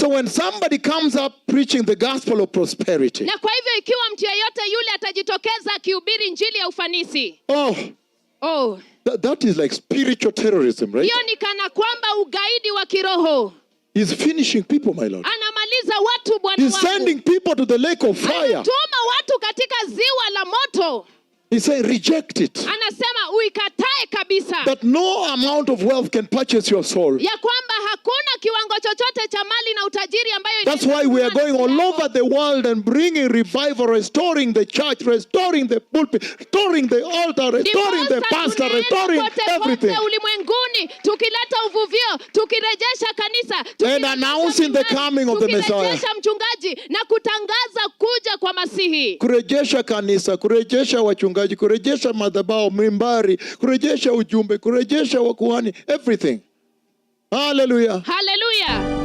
So when somebody comes up preaching the gospel of prosperity, Na kwa hivyo ikiwa mtu yeyote yule atajitokeza akihubiri injili ya ufanisi, that is like spiritual terrorism, right? hiyo ni kana kwamba ugaidi wa kiroho. He's finishing people, my Lord. Anamaliza watu, Bwana He's wangu. sending people to the lake of fire. Anatuma watu katika ziwa la moto. He's saying, reject it. Anasema uikatae kabisa. That no amount of wealth can purchase your soul. Ya kwamba hakuna kiwango chochote cha mali na utajiri ambayo That's why we are going all over the world and bringing revival, restoring the church, restoring the pulpit, restoring the altar, restoring the pastor, restoring everything. Ulimwenguni tukileta uvuvio, tukirejesha kanisa, and announcing the coming of the Messiah. Tukirejesha mchungaji na kutangaza kuja kwa Masihi. Kurejesha kanisa, kurejesha wachungaji, kurejesha madhabahu, mimbari, kurejesha ujumbe, kurejesha wakuhani, everything. Hallelujah. Hallelujah.